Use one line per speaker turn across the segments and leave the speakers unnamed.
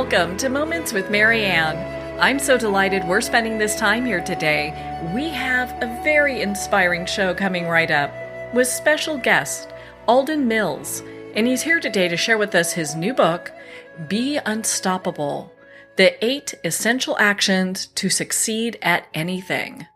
Welcome to Moments with Mary Ann. I'm so delighted we're spending this time here today. We have a very inspiring show coming right up with special guest Alden Mills, and he's here today to share with us his new book, Be Unstoppable: The 8 Essential Actions to Succeed at Anything.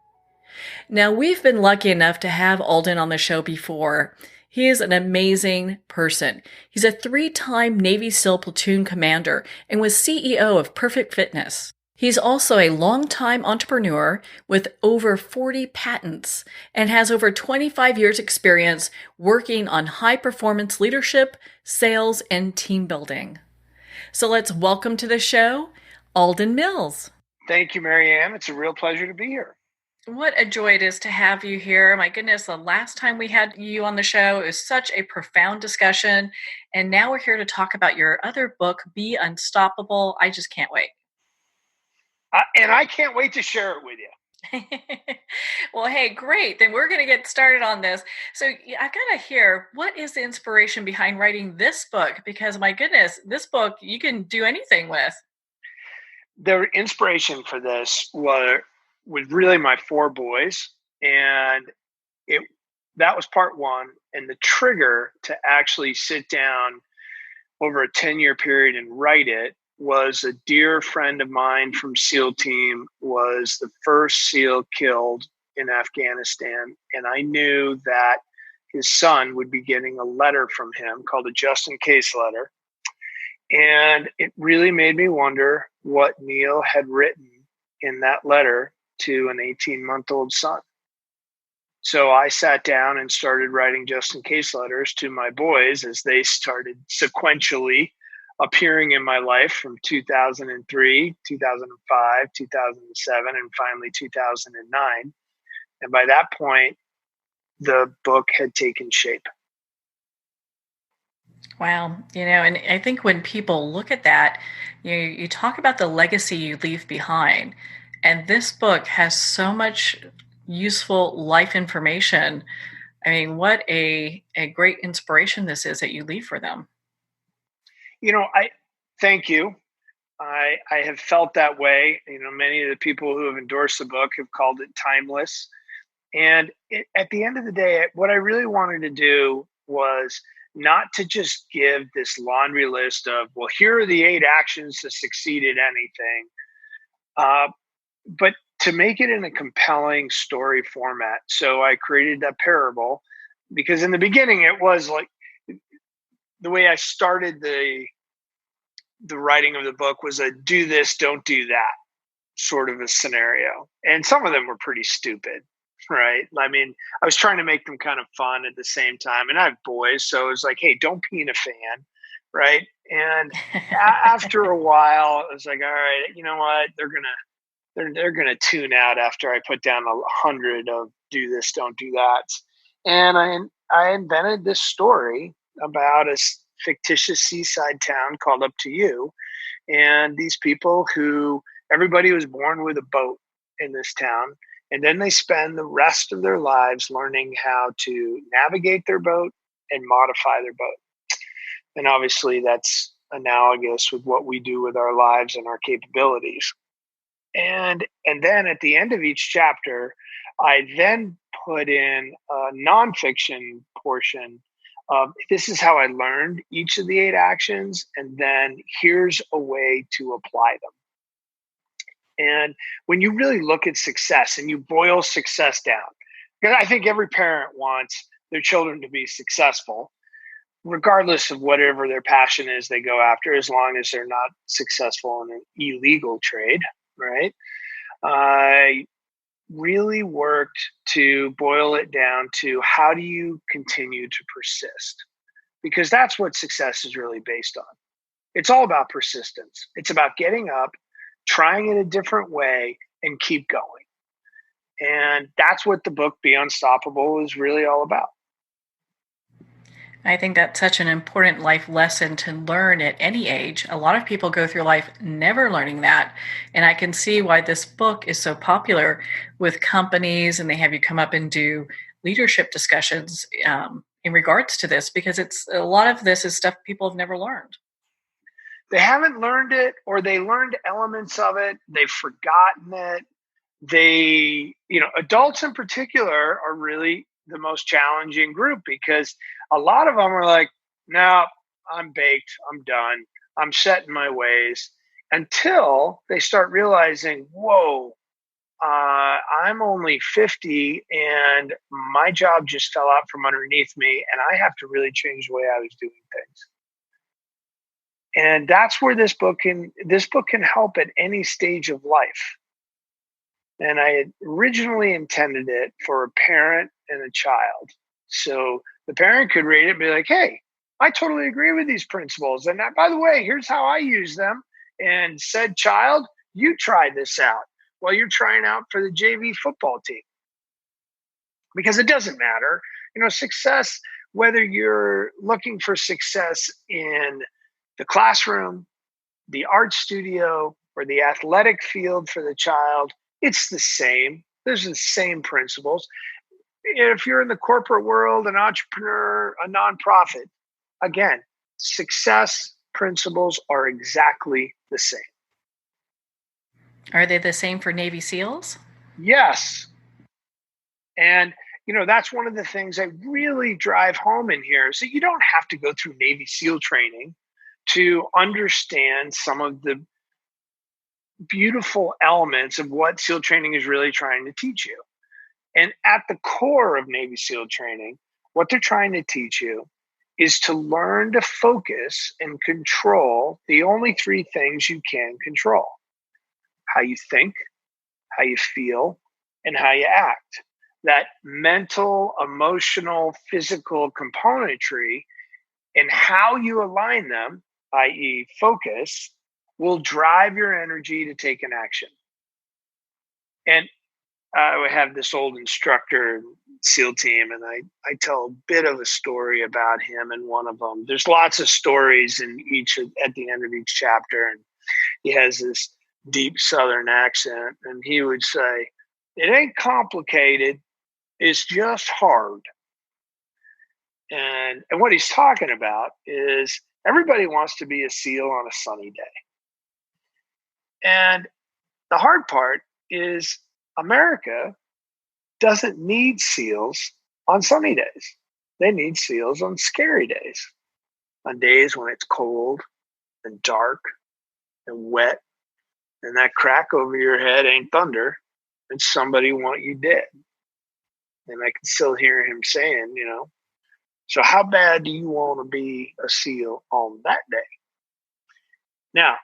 Now, we've been lucky enough to have Alden on the show before. He is an amazing person. He's a 3-time Navy SEAL platoon commander and was CEO of Perfect Fitness. He's also a longtime entrepreneur with over 40 patents and has over 25 years experience working on high-performance leadership, sales, and team building. So let's welcome to the show, Alden Mills.
Thank you, Mary Ann. It's a real pleasure to be here.
What a joy it is to have you here. My goodness, the last time we had you on the show, it was such a profound discussion. And now we're here to talk about your other book, Be Unstoppable. I just can't wait.
And I can't wait to share it with you.
Well, hey, great. Then we're going to get started on this. So I've got to hear, what is the inspiration behind writing this book? Because my goodness, this book you can do anything with.
The inspiration for this was really my 4 boys, and that was part one. And the trigger to actually sit down over a 10-year period and write it was a dear friend of mine from SEAL team was the first SEAL killed in Afghanistan. And I knew that his son would be getting a letter from him called a just in case letter. And it really made me wonder what Neil had written in that letter to an 18-month-old son. So I sat down and started writing just in case letters to my boys as they started sequentially appearing in my life from 2003, 2005, 2007, and finally 2009. And by that point, the book had taken shape.
Wow. And I think when people look at that, you talk about the legacy you leave behind. And this book has so much useful life information. I mean, what a great inspiration this is that you leave for them.
I thank you. I have felt that way. Many of the people who have endorsed the book have called it timeless. And at the end of the day, what I really wanted to do was not to just give this laundry list of, well, here are the 8 actions to succeed at anything. But to make it in a compelling story format. So I created that parable because in the beginning, it was like the way I started the writing of the book was a do this, don't do that sort of a scenario. And some of them were pretty stupid, right? I mean, I was trying to make them kind of fun at the same time. And I have boys, so it was like, hey, don't pee in a fan, right? And after a while, it was like, all right, you know what? They're gonna tune out after I put down 100 of do this, don't do that. And I invented this story about a fictitious seaside town called Up to You. And these people everybody was born with a boat in this town. And then they spend the rest of their lives learning how to navigate their boat and modify their boat. And obviously that's analogous with what we do with our lives and our capabilities. And then at the end of each chapter, I then put in a nonfiction portion of this is how I learned each of the 8 actions, and then here's a way to apply them. And when you really look at success and you boil success down, because I think every parent wants their children to be successful, regardless of whatever their passion is they go after, as long as they're not successful in an illegal trade, right? I really worked to boil it down to how do you continue to persist? Because that's what success is really based on. It's all about persistence. It's about getting up, trying it a different way, and keep going. And that's what the book Be Unstoppable is really all about.
I think that's such an important life lesson to learn at any age. A lot of people go through life never learning that. And I can see why this book is so popular with companies, and they have you come up and do leadership discussions in regards to this, because it's a lot of this is stuff people have never learned.
They haven't learned it, or they learned elements of it. They've forgotten it. Adults in particular are really the most challenging group, because a lot of them are like, no, I'm baked. I'm done. I'm set in my ways, until they start realizing, whoa, I'm only 50 and my job just fell out from underneath me, and I have to really change the way I was doing things. And that's where this book can help at any stage of life. And I had originally intended it for a parent and a child. So the parent could read it and be like, hey, I totally agree with these principles. And by the way, here's how I use them. And said child, you try this out while you're trying out for the JV football team. Because it doesn't matter. Success, whether you're looking for success in the classroom, the art studio, or the athletic field for the child, it's the same. There's the same principles. If you're in the corporate world, an entrepreneur, a nonprofit, again, success principles are exactly the same.
Are they the same for Navy SEALs?
Yes. And that's one of the things I really drive home in here, is that you don't have to go through Navy SEAL training to understand some of the beautiful elements of what SEAL training is really trying to teach you. And at the core of Navy SEAL training, what they're trying to teach you is to learn to focus and control the only three things you can control: how you think, how you feel, and how you act. That mental, emotional, physical componentry, and how you align them, i.e., focus, will drive your energy to take an action. And I have this old instructor, SEAL team, and I tell a bit of a story about him in one of them. There's lots of stories in at the end of each chapter, and he has this deep Southern accent, and he would say, "It ain't complicated, it's just hard." And what he's talking about is everybody wants to be a SEAL on a sunny day. And the hard part is America doesn't need SEALs on sunny days. They need SEALs on scary days, on days when it's cold and dark and wet, and that crack over your head ain't thunder, and somebody want you dead. And I can still hear him saying, so how bad do you want to be a SEAL on that day? Now,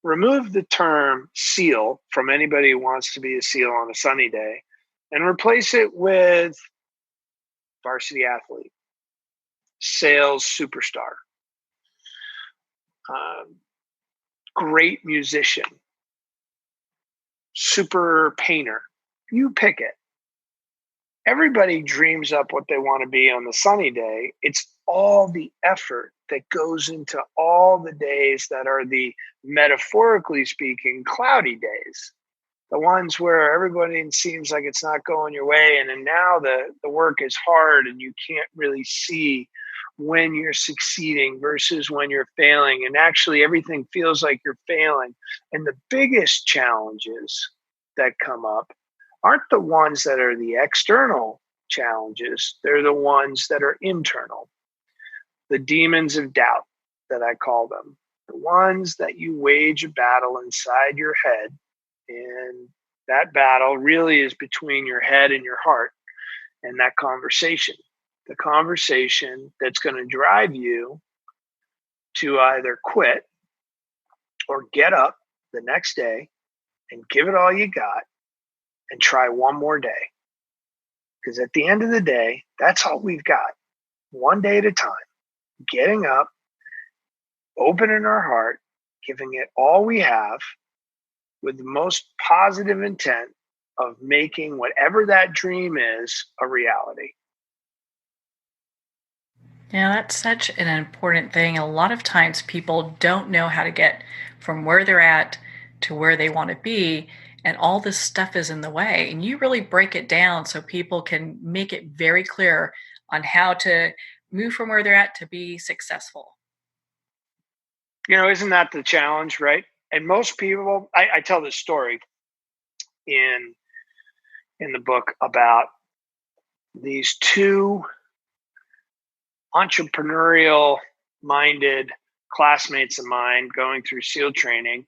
remove the term SEAL from anybody who wants to be a SEAL on a sunny day, and replace it with varsity athlete, sales superstar, great musician, super painter. You pick it. Everybody dreams up what they want to be on the sunny day. It's all the effort that goes into all the days that are the, metaphorically speaking, cloudy days. The ones where everybody seems like it's not going your way, and then now the work is hard and you can't really see when you're succeeding versus when you're failing. And actually everything feels like you're failing. And the biggest challenges that come up aren't the ones that are the external challenges. They're the ones that are internal. The demons of doubt, that I call them. The ones that you wage a battle inside your head. And that battle really is between your head and your heart, and that conversation. The conversation that's going to drive you to either quit or get up the next day and give it all you got and try one more day. Because at the end of the day, that's all we've got. One day at a time, getting up, opening our heart, giving it all we have with the most positive intent of making whatever that dream is a reality.
Yeah, that's such an important thing. A lot of times people don't know how to get from where they're at to where they want to be, and all this stuff is in the way. And you really break it down so people can make it very clear on how to move from where they're at to be successful.
Isn't that the challenge, right? And most people, I tell this story in the book about these two entrepreneurial minded classmates of mine going through SEAL training.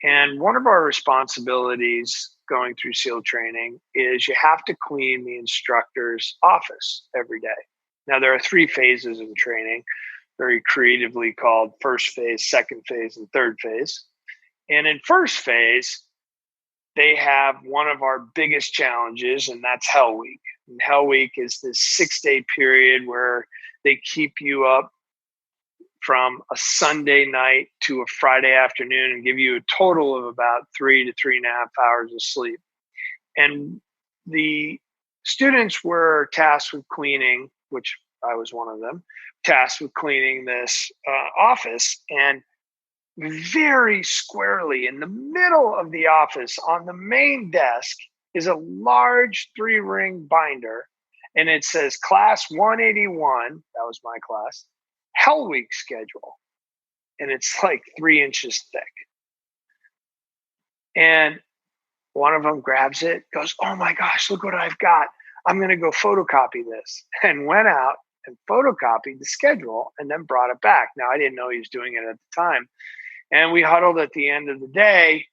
And one of our responsibilities going through SEAL training is you have to clean the instructor's office every day. Now, there are 3 phases in training, very creatively called first phase, second phase, and third phase. And in first phase, they have one of our biggest challenges, and that's Hell Week. And Hell Week is this 6-day period where they keep you up from a Sunday night to a Friday afternoon and give you a total of about 3 to 3.5 hours of sleep. And the students were tasked with cleaning, which I was one of them, tasked with cleaning this office. And very squarely in the middle of the office on the main desk is a large 3-ring binder. And it says class 181, that was my class, Hell Week schedule. And it's like 3 inches thick. And one of them grabs it, goes, "Oh my gosh, look what I've got. I'm going to go photocopy this." And went out and photocopied the schedule and then brought it back. Now, I didn't know he was doing it at the time. And we huddled at the end of the day.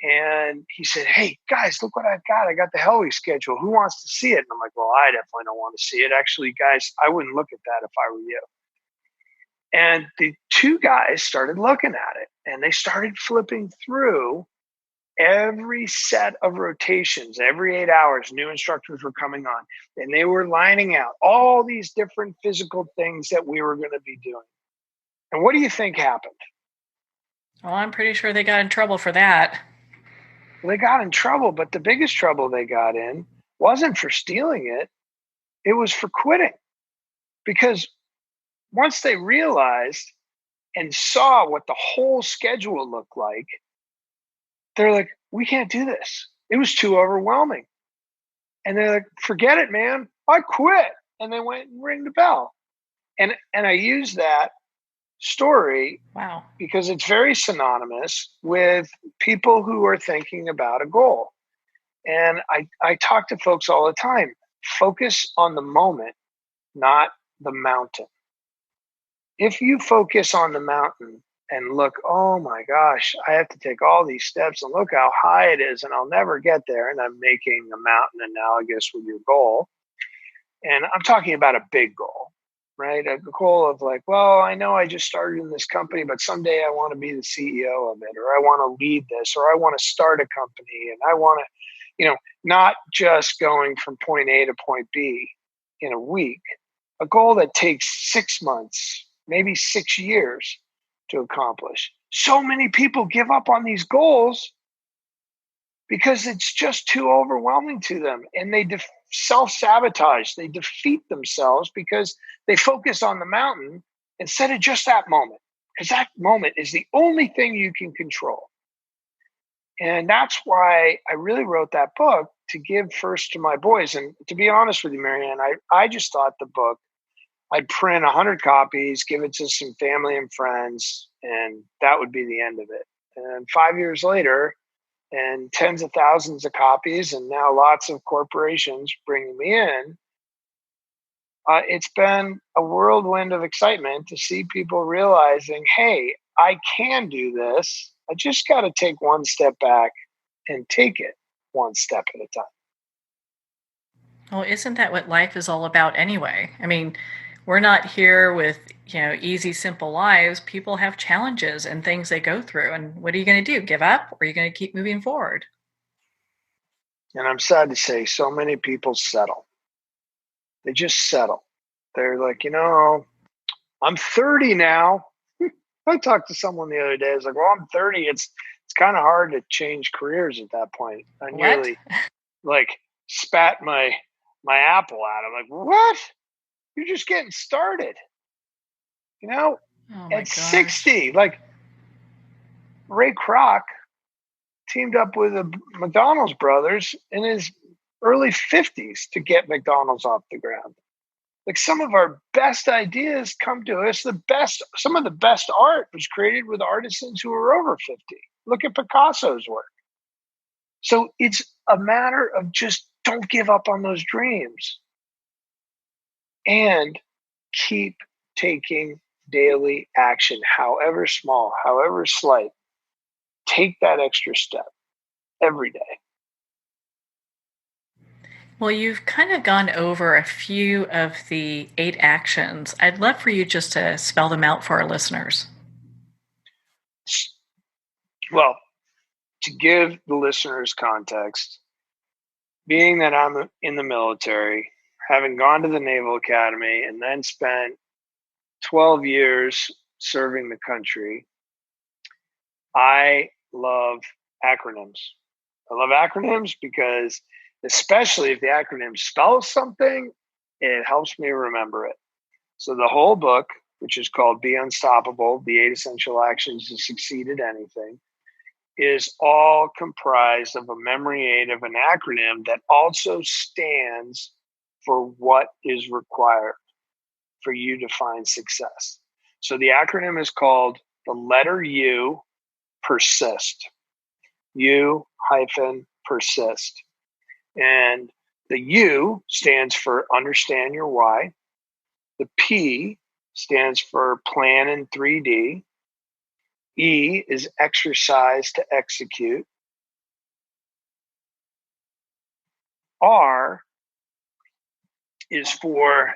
And he said, "Hey, guys, look what I've got. I got the Hell Week schedule. Who wants to see it?" And I'm like, "Well, I definitely don't want to see it. Actually, guys, I wouldn't look at that if I were you." And the 2 guys started looking at it. And they started flipping through every set of rotations. Every 8 hours, new instructors were coming on. And they were lining out all these different physical things that we were going to be doing. And what do you think happened?
Well, I'm pretty sure they got in trouble for that.
Well, they got in trouble, but the biggest trouble they got in wasn't for stealing it. It was for quitting. Because once they realized and saw what the whole schedule looked like, they're like, "We can't do this. It was too overwhelming." And they're like, "Forget it, man. I quit." And they went and rang the bell. And I use that story
Wow.
because it's very synonymous with people who are thinking about a goal. And I talk to folks all the time. Focus on the moment, not the mountain. If you focus on the mountain and look, "Oh my gosh, I have to take all these steps and look how high it is and I'll never get there." And I'm making a mountain analogous with your goal. And I'm talking about a big goal, right? A goal of like, "Well, I know I just started in this company, but someday I want to be the CEO of it, or I want to lead this, or I want to start a company, and I want to," not just going from point A to point B in a week, a goal that takes 6 months, maybe 6 years to accomplish. So many people give up on these goals because it's just too overwhelming to them, and they self-sabotage. They defeat themselves because they focus on the mountain instead of just that moment, because that moment is the only thing you can control. And that's why I really wrote that book, to give first to my boys. And to be honest with you, Marianne, I just thought the book, I'd print 100 copies, give it to some family and friends, and that would be the end of it. And 5 years later, and tens of thousands of copies, and now lots of corporations bringing me in, it's been a whirlwind of excitement to see people realizing, "Hey, I can do this. I just got to take one step back and take it one step at a time."
Well, isn't that what life is all about anyway? I mean, we're not here with, easy, simple lives. People have challenges and things they go through. And what are you going to do? Give up? Or are you going to keep moving forward?
And I'm sad to say, so many people settle. They just settle. They're like, "I'm 30 now." I talked to someone the other day. I was like, "Well, I'm 30. It's kind of hard to change careers at that point." I
What?
nearly like spat my apple at him. Like, "What? You're just getting started."
Oh my
At
gosh.
60, like Ray Kroc teamed up with the McDonald's brothers in his early 50s to get McDonald's off the ground. Like some of our best ideas come to us. Some of the best art was created with artisans who were over 50. Look at Picasso's work. So it's a matter of just don't give up on those dreams and keep taking daily action, however small, however slight. Take that extra step every day.
Well, you've kind of gone over a few of the 8 actions. I'd love for you just to spell them out for our listeners.
Well, to give the listeners context, being that I'm in the military, having gone to the Naval Academy and then spent 12 years serving the country, I love acronyms. I love acronyms because, especially if the acronym spells something, it helps me remember it. So the whole book, which is called Be Unstoppable, the 8 Essential Actions to Succeed at Anything, is all comprised of a memory aid of an acronym that also stands for what is required for you to find success. So the acronym is called the letter U, persist. U-persist. And the U stands for understand your why. The P stands for plan in 3D. E is exercise to execute. R is for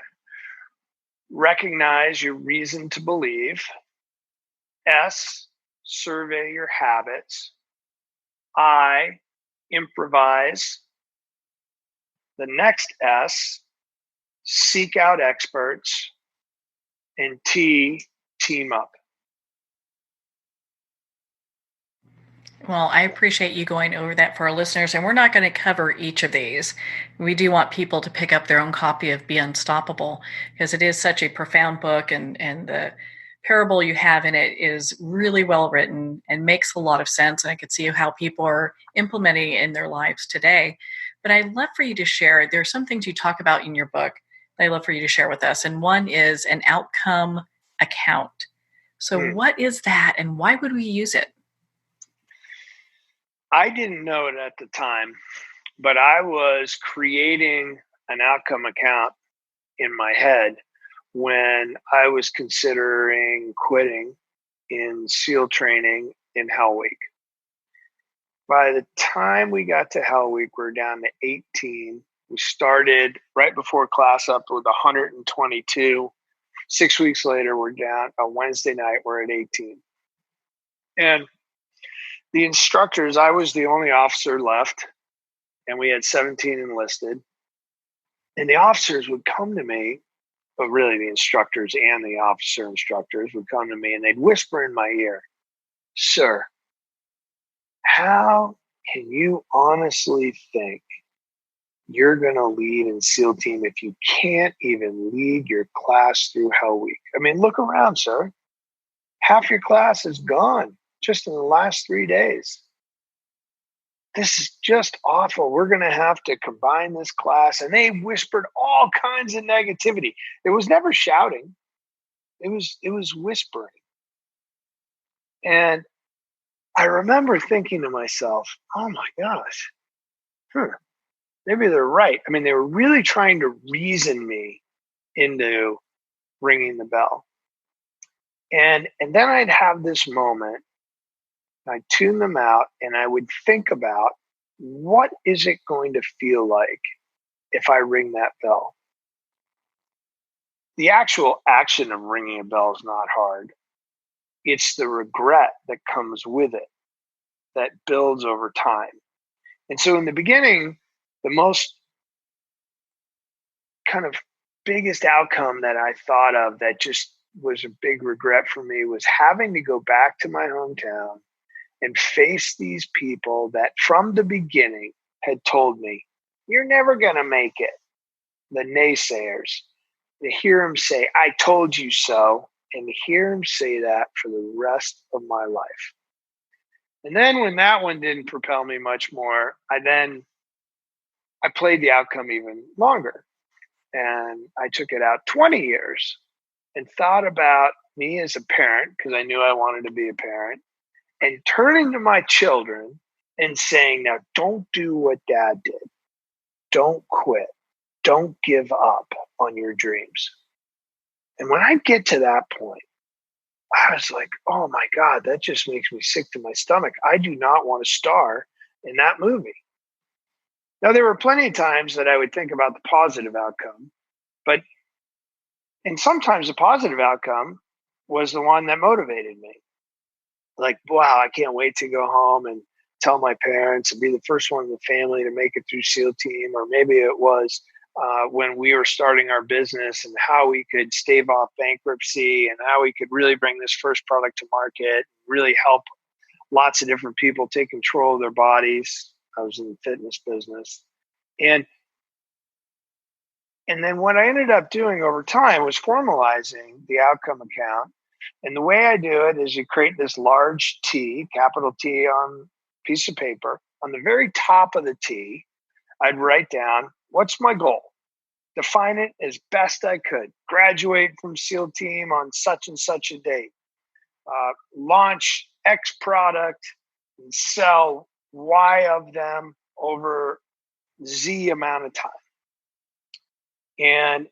recognize your reason to believe. S, survey your habits. I, improvise. The next S, seek out experts. And T, team up.
Well, I appreciate you going over that for our listeners, and we're not going to cover each of these. We do want people to pick up their own copy of Be Unstoppable because it is such a profound book, and the parable you have in it is really well written and makes a lot of sense. And I could see how people are implementing it in their lives today. But I'd love for you to share, there are some things you talk about in your book that I'd love for you to share with us. And one is an outcome account. So what is that and why would we use it?
I didn't know it at the time, but I was creating an outcome account in my head when I was considering quitting in SEAL training in Hell Week. By the time we got to Hell Week, we were down to 18. We started right before class up with 122. 6 weeks later, we're down. A Wednesday night, we're at 18. And the instructors, I was the only officer left, and we had 17 enlisted. And the officers would come to me, but really the instructors and the officer instructors would come to me and they'd whisper in my ear, "Sir, how can you honestly think you're going to lead in SEAL team if you can't even lead your class through Hell Week? I mean, look around, sir. Half your class is gone just in the last 3 days. This is just awful. We're going to have to combine this class." And they whispered all kinds of negativity. It was never shouting. It was whispering. And I remember thinking to myself, oh my gosh, maybe they're right. I mean, they were really trying to reason me into ringing the bell. And then I'd have this moment, I'd tune them out, and I would think about what is it going to feel like if I ring that bell? The actual action of ringing a bell is not hard. It's the regret that comes with it that builds over time. And so in the beginning, the most kind of biggest outcome that I thought of that just was a big regret for me was having to go back to my hometown and face these people that from the beginning had told me, "You're never going to make it." The naysayers, to hear him say, "I told you so," and to hear him say that for the rest of my life. And then when that one didn't propel me much more, I played the outcome even longer. and I took it out 20 years and thought about me as a parent, because I knew I wanted to be a parent, and turning to my children and saying, now don't do what dad did. Don't quit. Don't give up on your dreams. And when I get to that point, I was like, oh my God, that just makes me sick to my stomach. I do not want to star in that movie. Now, there were plenty of times that I would think about the positive outcome, but and sometimes the positive outcome was the one that motivated me. Like, wow, I can't wait to go home and tell my parents and be the first one in the family to make it through SEAL team. Or maybe it was when we were starting our business and how we could stave off bankruptcy and how we could really bring this first product to market, really help lots of different people take control of their bodies. I was in the fitness business. And then what I ended up doing over time was formalizing the outcome account. And the way I do it is you create this large T, capital T on a piece of paper. On the very top of the T, I'd write down, what's my goal? Define it as best I could. Graduate from SEAL team on such and such a date. Launch X product and sell Y of them over Z amount of time. And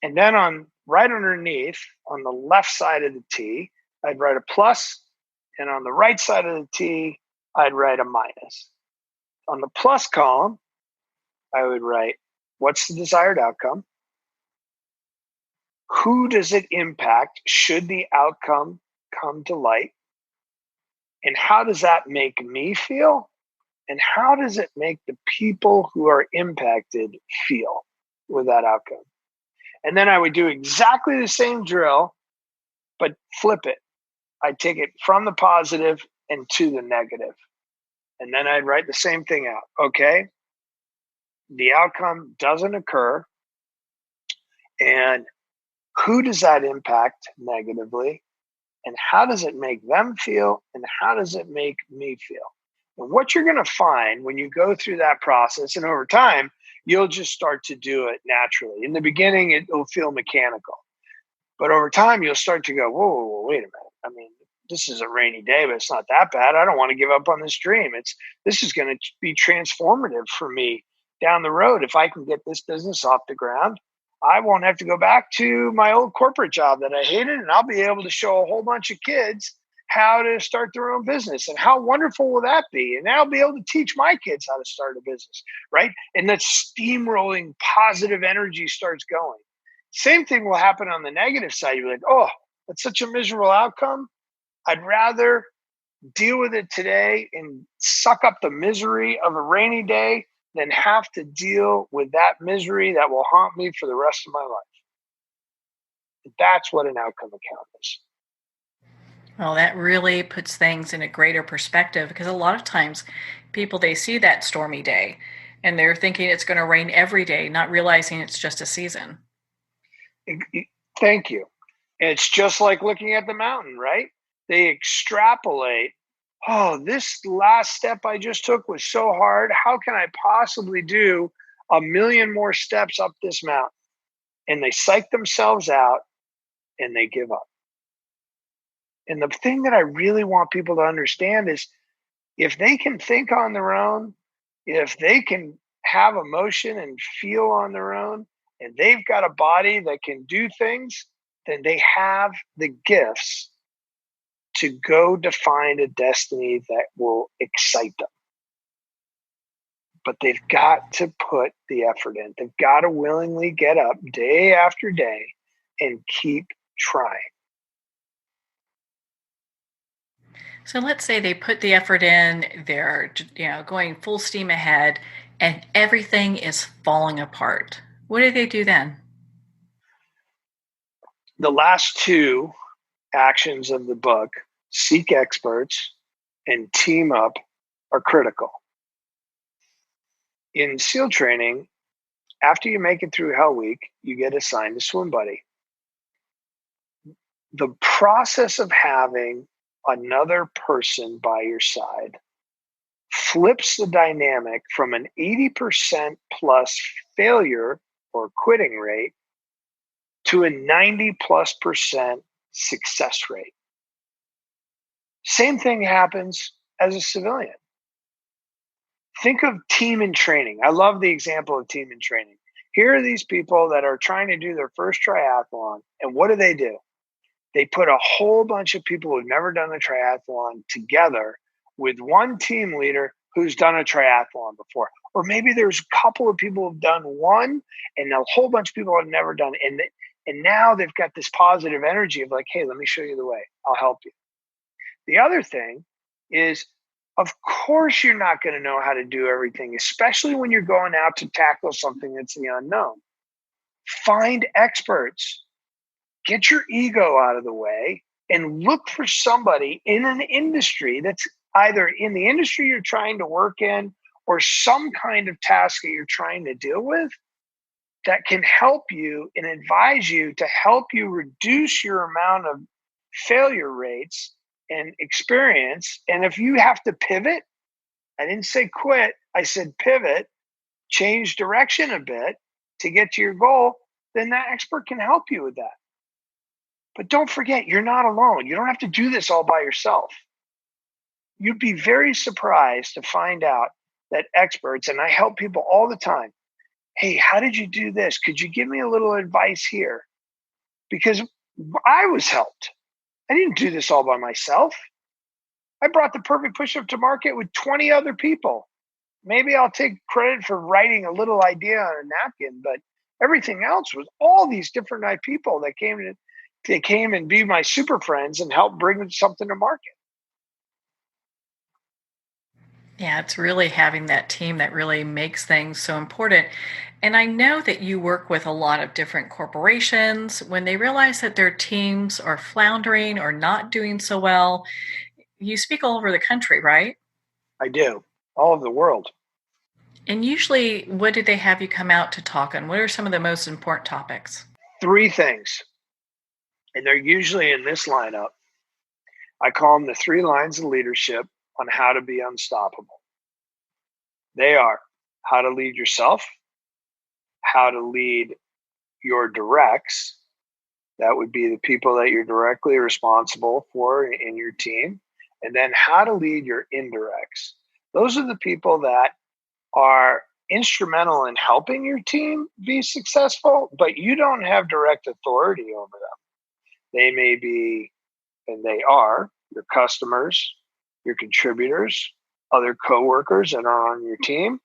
then on right underneath, on the left side of the T, I'd write a plus, and on the right side of the T, I'd write a minus. On the plus column, I would write, what's the desired outcome? Who does it impact should the outcome come to light? And how does that make me feel? And how does it make the people who are impacted feel with that outcome? And then I would do exactly the same drill, but flip it. I'd take it from the positive and to the negative. And then I'd write the same thing out. Okay, the outcome doesn't occur. And who does that impact negatively? And how does it make them feel? And how does it make me feel? And what you're going to find when you go through that process, and over time, you'll just start to do it naturally. In the beginning, it'll feel mechanical. But over time, you'll start to go, whoa, wait a minute. I mean, this is a rainy day, but it's not that bad. I don't want to give up on this dream. This is going to be transformative for me down the road. If I can get this business off the ground, I won't have to go back to my old corporate job that I hated, and I'll be able to show a whole bunch of kids how to start their own business. And how wonderful will that be? And I'll be able to teach my kids how to start a business, right? And that steamrolling positive energy starts going. Same thing will happen on the negative side. You're like, oh, that's such a miserable outcome. I'd rather deal with it today and suck up the misery of a rainy day than have to deal with that misery that will haunt me for the rest of my life. That's what an outcome account is.
Well, that really puts things in a greater perspective, because a lot of times people, they see that stormy day and they're thinking it's going to rain every day, not realizing it's just a season.
Thank you. It's just like looking at the mountain, right? They extrapolate, oh, this last step I just took was so hard. How can I possibly do 1,000,000 more steps up this mountain? And they psych themselves out and they give up. And the thing that I really want people to understand is, if they can think on their own, if they can have emotion and feel on their own, and they've got a body that can do things, then they have the gifts to go define a destiny that will excite them. But they've got to put the effort in. They've got to willingly get up day after day and keep trying.
So let's say they put the effort in, they're going full steam ahead, and everything is falling apart. What do they do then?
The last two actions of the book, seek experts and team up, are critical. In SEAL training, after you make it through Hell Week, you get assigned a swim buddy. The process of having another person by your side flips the dynamic from an 80% plus failure or quitting rate to a 90+% success rate. Same thing happens as a civilian. Think of team in training. I love the example of team in training. Here are these people that are trying to do their first triathlon, and what do? They put a whole bunch of people who've never done a triathlon together with one team leader who's done a triathlon before. Or maybe there's a couple of people who've done one and a whole bunch of people have never done it. And now they've got this positive energy of like, hey, let me show you the way. I'll help you. The other thing is, of course, you're not going to know how to do everything, especially when you're going out to tackle something that's the unknown. Find experts. Get your ego out of the way and look for somebody in an industry that's either in the industry you're trying to work in or some kind of task that you're trying to deal with that can help you and advise you to help you reduce your amount of failure rates and experience. And if you have to pivot, I didn't say quit, I said pivot, change direction a bit to get to your goal, then that expert can help you with that. But don't forget, you're not alone. You don't have to do this all by yourself. You'd be very surprised to find out that experts, and I help people all the time, hey, how did you do this? Could you give me a little advice here? Because I was helped. I didn't do this all by myself. I brought the perfect push-up to market with 20 other people. Maybe I'll take credit for writing a little idea on a napkin, but everything else was all these different people that came and be my super friends and help bring something to market.
Yeah, it's really having that team that really makes things so important. And I know that you work with a lot of different corporations. When they realize that their teams are floundering or not doing so well, you speak all over the country, right?
I do, all over the world.
And usually, what do they have you come out to talk on? What are some of the most important topics?
3 things, and they're usually in this lineup. I call them the 3 lines of leadership on how to be unstoppable. They are how to lead yourself, how to lead your directs. That would be the people that you're directly responsible for in your team. And then how to lead your indirects. Those are the people that are instrumental in helping your team be successful, but you don't have direct authority over them. They may be, and they are, your customers, your contributors, other coworkers that are on your team,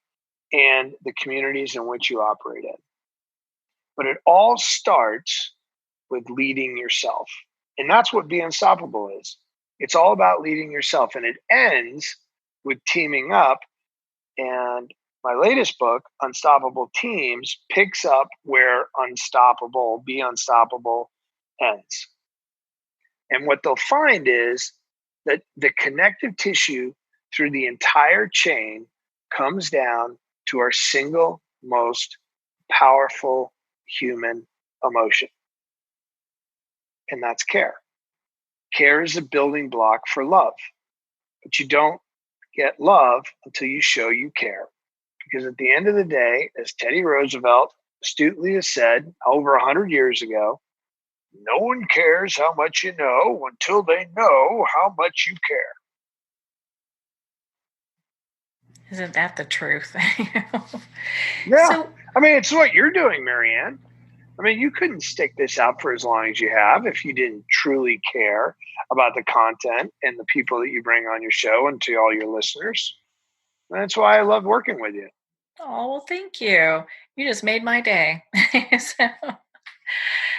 and the communities in which you operate in. But it all starts with leading yourself. And that's what Be Unstoppable is. It's all about leading yourself. And it ends with teaming up. And my latest book, Unstoppable Teams, picks up where Be Unstoppable ends. And what they'll find is that the connective tissue through the entire chain comes down to our single most powerful human emotion. And that's care. Care is a building block for love. But you don't get love until you show you care. Because at the end of the day, as Teddy Roosevelt astutely has said over 100 years ago, no one cares how much you know until they know how much you care.
Isn't that the truth?
Yeah.
So,
I mean, it's what you're doing, Marianne. I mean, you couldn't stick this out for as long as you have if you didn't truly care about the content and the people that you bring on your show and to all your listeners. And that's why I love working with you.
oh, well, thank you. You just made my day. So,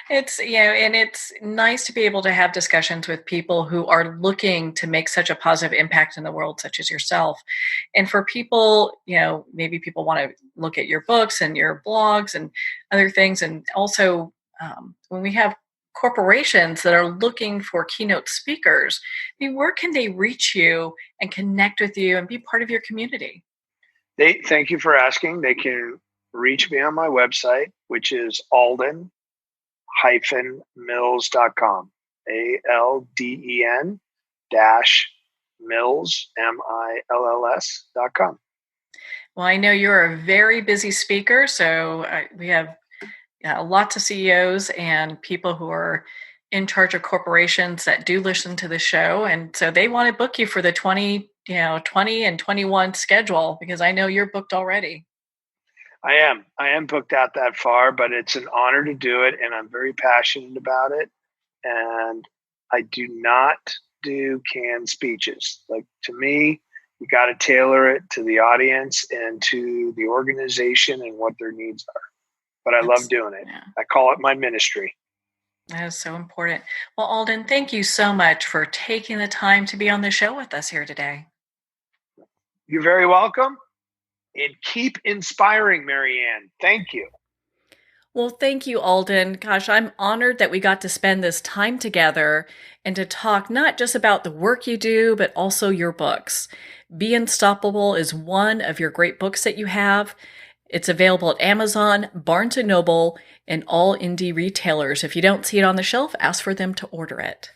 and it's nice to be able to have discussions with people who are looking to make such a positive impact in the world, such as yourself. And for people, maybe people want to look at your books and your blogs and other things. And also, when we have corporations that are looking for keynote speakers, I mean, where can they reach you and connect with you and be part of your community?
Thank you for asking. They can reach me on my website, which is Alden mills.com. ALDEN Mills, MILLS.com.
Well, I know you're a very busy speaker, so we have Yeah, lots of CEOs and people who are in charge of corporations that do listen to the show. And so they want to book you for the 20 and 21 schedule because I know you're booked already.
I am booked out that far, but it's an honor to do it, and I'm very passionate about it. And I do not do canned speeches. Like, to me, you got to tailor it to the audience and to the organization and what their needs are. But I love doing it.
Yeah,
I call it my ministry.
that is so important. Well, Alden, thank you so much for taking the time to be on the show with us here today.
You're very welcome. And keep inspiring, Marianne. Thank you.
Well, thank you, Alden. Gosh, I'm honored that we got to spend this time together and to talk not just about the work you do, but also your books. Be Unstoppable is one of your great books that you have. It's available at Amazon, Barnes & Noble, and all indie retailers. If you don't see it on the shelf, ask for them to order it.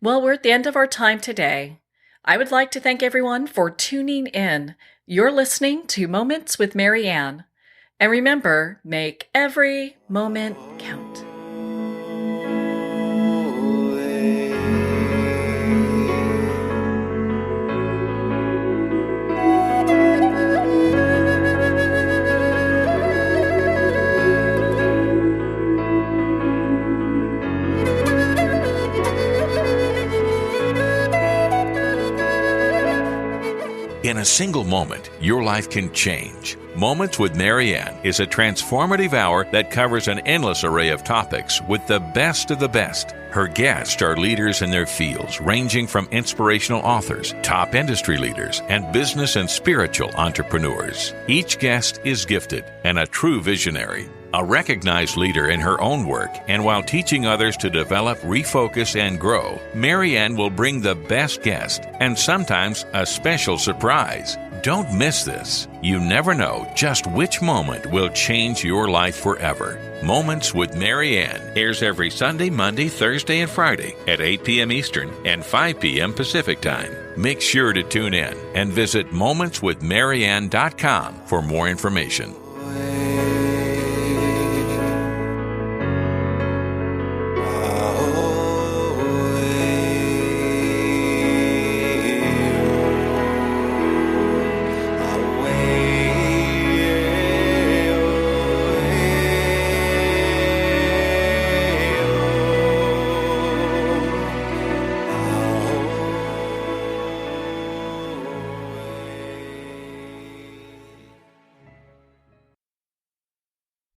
Well, we're at the end of our time today. I would like to thank everyone for tuning in. You're listening to Moments with Marianne. And remember, make every moment count.
In a single moment, your life can change. Moments with Marianne is a transformative hour that covers an endless array of topics with the best of the best. Her guests are leaders in their fields, ranging from inspirational authors, top industry leaders, and business and spiritual entrepreneurs. Each guest is gifted and a true visionary, a recognized leader in her own work, and while teaching others to develop, refocus, and grow, Marianne will bring the best guest and sometimes a special surprise. Don't miss this. You never know just which moment will change your life forever. Moments with Marianne airs every Sunday, Monday, Thursday, and Friday at 8 p.m. Eastern and 5 p.m. Pacific Time. Make sure to tune in and visit momentswithmarianne.com for more information.